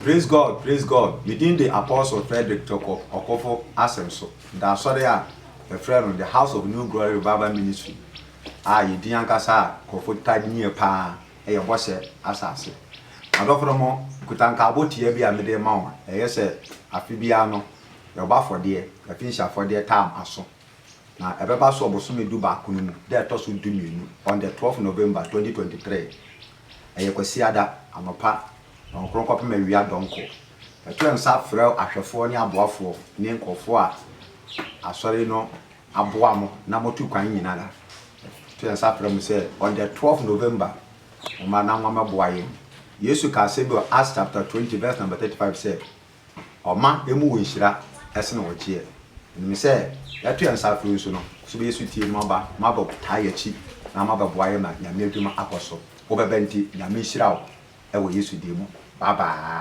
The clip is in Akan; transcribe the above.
Praise God, praise God. Within the Apostle Frederick Toko Okofo Asemso, that's sorry, a friend of the House of New Glory Revival Ministry. You didn't Kofo tied near pa, a washer assassin. I don't know, Kutanka Botia be a midday mount, yes, a Fibiano, your buffer dear, a finisher for their time as so. Now, a Baba saw Bosumi do back there toss will do me on the 12th November 2023. A Yokosiada, I'm a part. On Crocop Maria Donko. A twin sat frail Ashafonia Boafo, name Kofoa. I sorry no, Abuamo, number 2 crying in another. Twin sat from say on the 12th November, Manama Boyim. Yesu Kasebo Acts chapter 20, verse number 35 said, O man, Emu Wishra, as no cheer. And me say, that twin sat through so no, so be sweet maba, mabo, tie cheap, Namaba Boyama, Yamiltuma Apostle, over Benti, Yamishra. Ewo Yesu dimo. Bye bye.